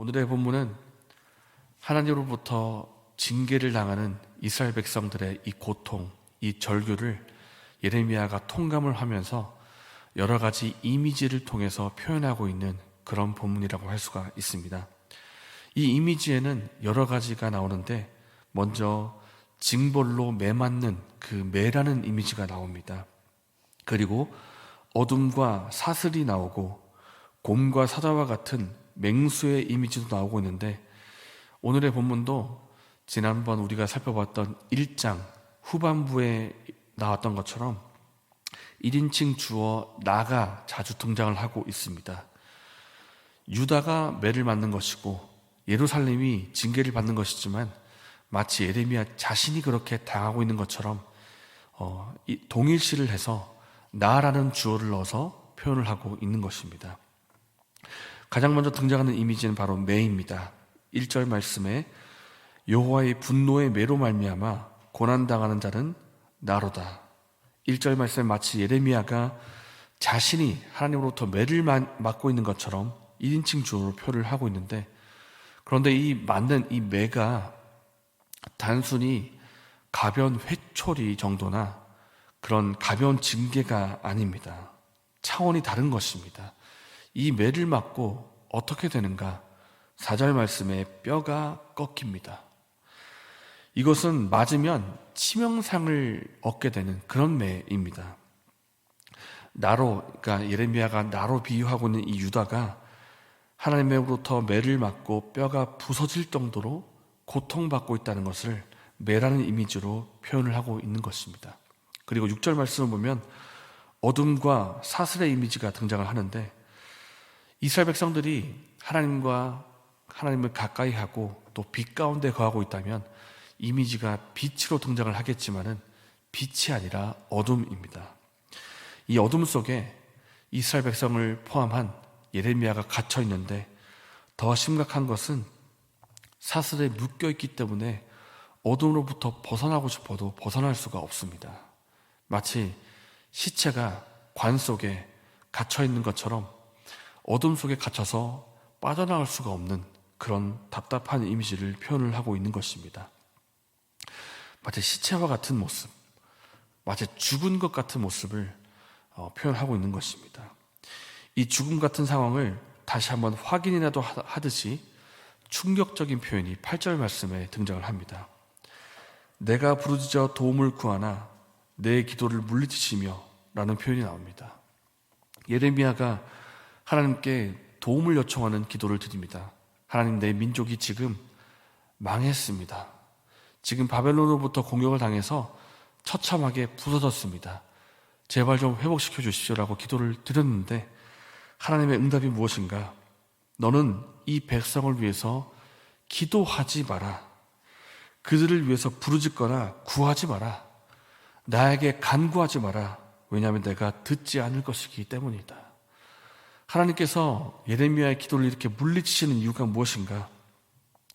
오늘의 본문은 하나님으로부터 징계를 당하는 이스라엘 백성들의 이 고통, 이 절규를 예레미야가 통감을 하면서 여러 가지 이미지를 통해서 표현하고 있는 그런 본문이라고 할 수가 있습니다. 이 이미지에는 여러 가지가 나오는데 먼저 징벌로 매맞는 그 매라는 이미지가 나옵니다. 그리고 어둠과 사슬이 나오고 곰과 사자와 같은 맹수의 이미지도 나오고 있는데, 오늘의 본문도 지난번 우리가 살펴봤던 1장 후반부에 나왔던 것처럼 1인칭 주어 나가 자주 등장을 하고 있습니다. 유다가 매를 맞는 것이고 예루살렘이 징계를 받는 것이지만 마치 예레미야 자신이 그렇게 당하고 있는 것처럼 동일시를 해서 나라는 주어를 넣어서 표현을 하고 있는 것입니다. 가장 먼저 등장하는 이미지는 바로 매입니다. 1절 말씀에 여호와의 분노의 매로 말미암아 고난당하는 자는 나로다. 1절 말씀에 마치 예레미야가 자신이 하나님으로부터 매를 맞고 있는 것처럼 1인칭 주어로 표현을 하고 있는데, 그런데 이 맞는 이 매가 단순히 가벼운 회초리 정도나 그런 가벼운 징계가 아닙니다. 차원이 다른 것입니다. 이 매를 맞고 어떻게 되는가? 4절 말씀에 뼈가 꺾입니다. 이것은 맞으면 치명상을 얻게 되는 그런 매입니다. 나로, 그러니까 예레미야가 나로 비유하고 있는 이 유다가 하나님으로부터 매를 맞고 뼈가 부서질 정도로 고통받고 있다는 것을 매라는 이미지로 표현을 하고 있는 것입니다. 그리고 6절 말씀을 보면 어둠과 사슬의 이미지가 등장을 하는데, 이스라엘 백성들이 하나님을 가까이 하고 또 빛 가운데 거하고 있다면 이미지가 빛으로 등장을 하겠지만은 빛이 아니라 어둠입니다. 이 어둠 속에 이스라엘 백성을 포함한 예레미야가 갇혀 있는데, 더 심각한 것은 사슬에 묶여 있기 때문에 어둠으로부터 벗어나고 싶어도 벗어날 수가 없습니다. 마치 시체가 관 속에 갇혀 있는 것처럼 어둠 속에 갇혀서 빠져나갈 수가 없는 그런 답답한 이미지를 표현을 하고 있는 것입니다. 마치 시체와 같은 모습, 마치 죽은 것 같은 모습을 표현하고 있는 것입니다. 이 죽음 같은 상황을 다시 한번 확인이라도 하듯이 충격적인 표현이 8절 말씀에 등장을 합니다. 내가 부르짖어 도움을 구하나 내 기도를 물리치시며 라는 표현이 나옵니다. 예레미야가 하나님께 도움을 요청하는 기도를 드립니다. 하나님, 내 민족이 지금 망했습니다. 지금 바벨론으로부터 공격을 당해서 처참하게 부서졌습니다. 제발 좀 회복시켜 주십시오라고 기도를 드렸는데, 하나님의 응답이 무엇인가? 너는 이 백성을 위해서 기도하지 마라. 그들을 위해서 부르짖거나 구하지 마라. 나에게 간구하지 마라. 왜냐하면 내가 듣지 않을 것이기 때문이다. 하나님께서 예레미야의 기도를 이렇게 물리치시는 이유가 무엇인가?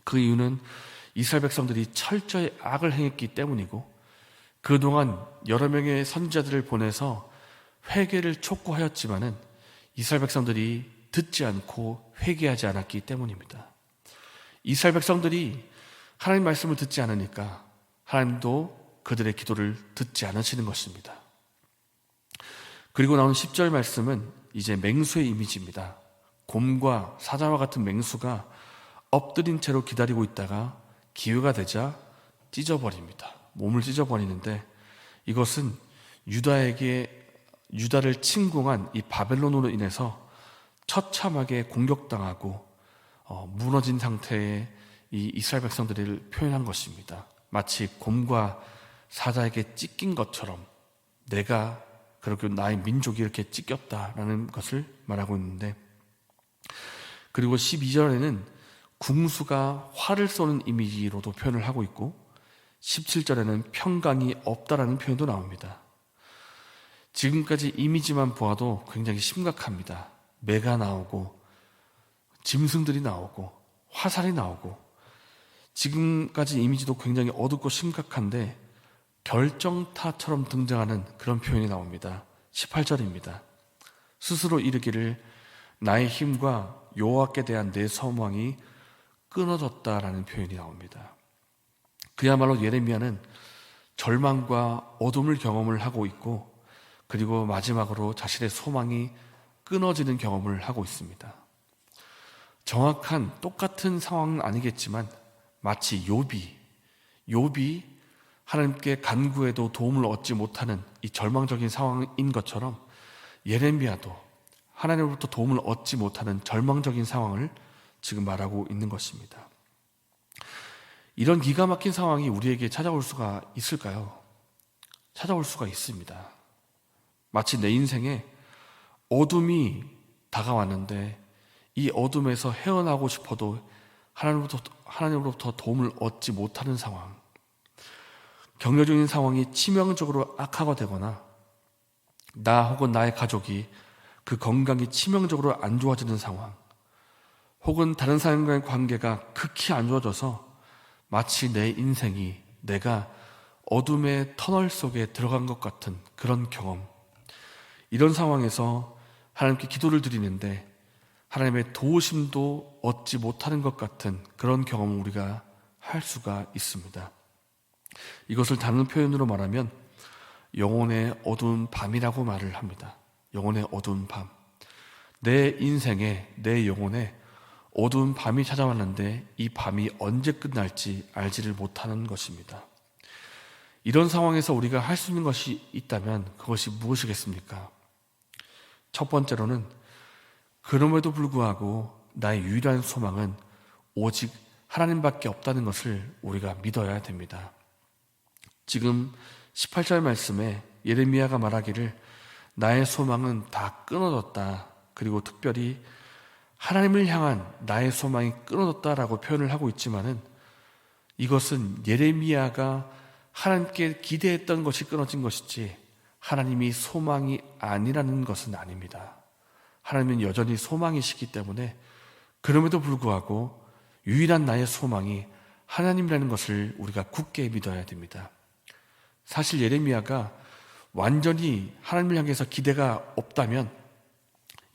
그 이유는 이스라엘 백성들이 철저히 악을 행했기 때문이고, 그동안 여러 명의 선지자들을 보내서 회개를 촉구하였지만은 이스라엘 백성들이 듣지 않고 회개하지 않았기 때문입니다. 이스라엘 백성들이 하나님 말씀을 듣지 않으니까 하나님도 그들의 기도를 듣지 않으시는 것입니다. 그리고 나온 10절 말씀은 이제 맹수의 이미지입니다. 곰과 사자와 같은 맹수가 엎드린 채로 기다리고 있다가 기회가 되자 찢어버립니다. 몸을 찢어버리는데, 이것은 유다를 침공한 이 바벨론으로 인해서 처참하게 공격당하고 무너진 상태의 이 이스라엘 백성들을 표현한 것입니다. 마치 곰과 사자에게 찢긴 것처럼 내가, 그리고 나의 민족이 이렇게 찢겼다라는 것을 말하고 있는데, 그리고 12절에는 궁수가 활을 쏘는 이미지로도 표현을 하고 있고, 17절에는 평강이 없다라는 표현도 나옵니다. 지금까지 이미지만 보아도 굉장히 심각합니다. 매가 나오고 짐승들이 나오고 화살이 나오고, 지금까지 이미지도 굉장히 어둡고 심각한데 결정타처럼 등장하는 그런 표현이 나옵니다. 18절입니다. 스스로 이르기를 나의 힘과 여호와께 대한 내 소망이 끊어졌다라는 표현이 나옵니다. 그야말로 예레미야는 절망과 어둠을 경험을 하고 있고, 그리고 마지막으로 자신의 소망이 끊어지는 경험을 하고 있습니다. 정확한 똑같은 상황은 아니겠지만 마치 욥이 하나님께 간구해도 도움을 얻지 못하는 이 절망적인 상황인 것처럼 예레미야도 하나님으로부터 도움을 얻지 못하는 절망적인 상황을 지금 말하고 있는 것입니다. 이런 기가 막힌 상황이 우리에게 찾아올 수가 있을까요? 찾아올 수가 있습니다. 마치 내 인생에 어둠이 다가왔는데 이 어둠에서 헤어나고 싶어도 하나님으로부터 도움을 얻지 못하는 상황, 격려적인 상황이 치명적으로 악화가 되거나 나 혹은 나의 가족이 그 건강이 치명적으로 안 좋아지는 상황, 혹은 다른 사람과의 관계가 극히 안 좋아져서 마치 내 인생이 내가 어둠의 터널 속에 들어간 것 같은 그런 경험, 이런 상황에서 하나님께 기도를 드리는데 하나님의 도우심도 얻지 못하는 것 같은 그런 경험을 우리가 할 수가 있습니다. 이것을 다른 표현으로 말하면 영혼의 어두운 밤이라고 말을 합니다. 영혼의 어두운 밤. 내 인생에, 내 영혼에 어두운 밤이 찾아왔는데 이 밤이 언제 끝날지 알지를 못하는 것입니다. 이런 상황에서 우리가 할 수 있는 것이 있다면 그것이 무엇이겠습니까? 첫 번째로는 그럼에도 불구하고 나의 유일한 소망은 오직 하나님밖에 없다는 것을 우리가 믿어야 됩니다. 지금 18절 말씀에 예레미야가 말하기를 나의 소망은 다 끊어졌다, 그리고 특별히 하나님을 향한 나의 소망이 끊어졌다라고 표현을 하고 있지만은 이것은 예레미야가 하나님께 기대했던 것이 끊어진 것이지 하나님이 소망이 아니라는 것은 아닙니다. 하나님은 여전히 소망이시기 때문에 그럼에도 불구하고 유일한 나의 소망이 하나님이라는 것을 우리가 굳게 믿어야 됩니다. 사실 예레미야가 완전히 하나님을 향해서 기대가 없다면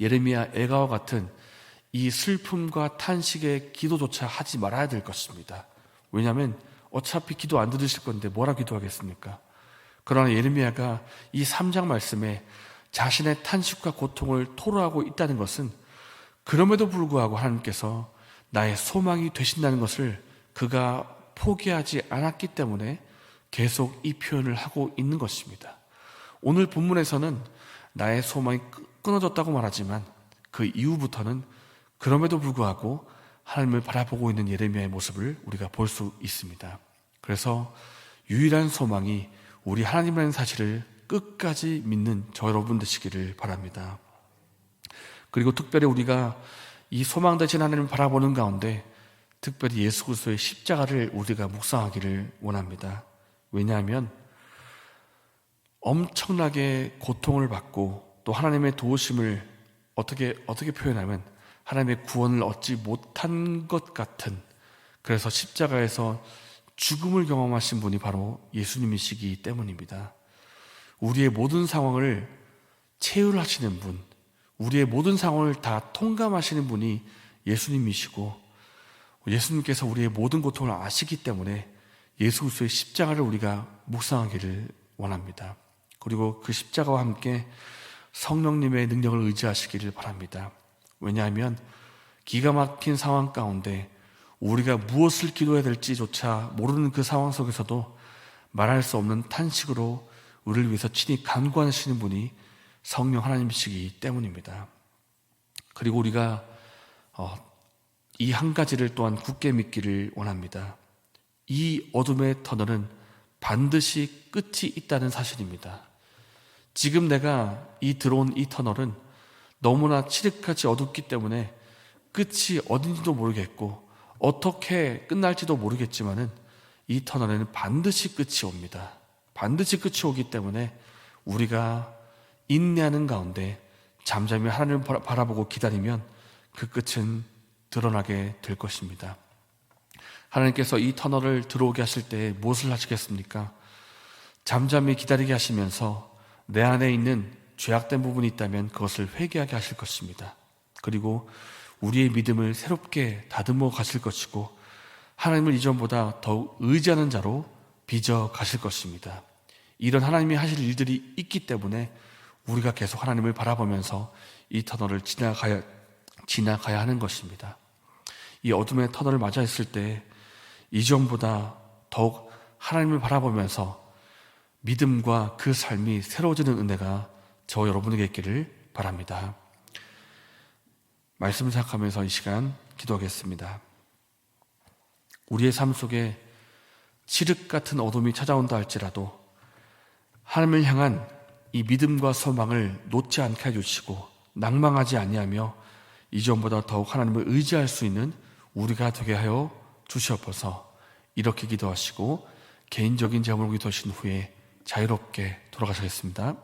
예레미야 애가와 같은 이 슬픔과 탄식의 기도조차 하지 말아야 될 것입니다. 왜냐하면 어차피 기도 안 들으실 건데 뭐라 기도하겠습니까? 그러나 예레미야가 이 3장 말씀에 자신의 탄식과 고통을 토로하고 있다는 것은 그럼에도 불구하고 하나님께서 나의 소망이 되신다는 것을 그가 포기하지 않았기 때문에 계속 이 표현을 하고 있는 것입니다. 오늘 본문에서는 나의 소망이 끊어졌다고 말하지만 그 이후부터는 그럼에도 불구하고 하나님을 바라보고 있는 예레미야의 모습을 우리가 볼 수 있습니다. 그래서 유일한 소망이 우리 하나님이라는 사실을 끝까지 믿는 저 여러분 되시기를 바랍니다. 그리고 특별히 우리가 이 소망 되신 하나님을 바라보는 가운데 특별히 예수 그리스도의 십자가를 우리가 묵상하기를 원합니다. 왜냐하면 엄청나게 고통을 받고 또 하나님의 도우심을 어떻게 표현하면 하나님의 구원을 얻지 못한 것 같은, 그래서 십자가에서 죽음을 경험하신 분이 바로 예수님이시기 때문입니다. 우리의 모든 상황을 체휼하시는 분, 우리의 모든 상황을 다 통감하시는 분이 예수님이시고 예수님께서 우리의 모든 고통을 아시기 때문에 예수 그리스도의 십자가를 우리가 묵상하기를 원합니다. 그리고 그 십자가와 함께 성령님의 능력을 의지하시기를 바랍니다. 왜냐하면 기가 막힌 상황 가운데 우리가 무엇을 기도해야 될지조차 모르는 그 상황 속에서도 말할 수 없는 탄식으로 우리를 위해서 친히 간구하시는 분이 성령 하나님이시기 때문입니다. 그리고 우리가 이 한 가지를 또한 굳게 믿기를 원합니다. 이 어둠의 터널은 반드시 끝이 있다는 사실입니다. 지금 내가 들어온 이 터널은 너무나 칠흑같이 어둡기 때문에 끝이 어딘지도 모르겠고 어떻게 끝날지도 모르겠지만은 이 터널에는 반드시 끝이 옵니다. 반드시 끝이 오기 때문에 우리가 인내하는 가운데 잠잠히 하나님을 바라보고 기다리면 그 끝은 드러나게 될 것입니다. 하나님께서 이 터널을 들어오게 하실 때 무엇을 하시겠습니까? 잠잠히 기다리게 하시면서 내 안에 있는 죄악된 부분이 있다면 그것을 회개하게 하실 것입니다. 그리고 우리의 믿음을 새롭게 다듬어 가실 것이고 하나님을 이전보다 더욱 의지하는 자로 빚어 가실 것입니다. 이런 하나님이 하실 일들이 있기 때문에 우리가 계속 하나님을 바라보면서 이 터널을 지나가야 하는 것입니다. 이 어둠의 터널을 맞아 있을 때 이전보다 더욱 하나님을 바라보면서 믿음과 그 삶이 새로워지는 은혜가 저와 여러분에게 있기를 바랍니다. 말씀을 생각하면서 이 시간 기도하겠습니다. 우리의 삶 속에 칠흑 같은 어둠이 찾아온다 할지라도 하나님을 향한 이 믿음과 소망을 놓지 않게 해주시고 낭망하지 아니하며 이전보다 더욱 하나님을 의지할 수 있는 우리가 되게 하여 주시옵소서. 이렇게 기도하시고 개인적인 제목을 기도하신 후에 자유롭게 돌아가시겠습니다.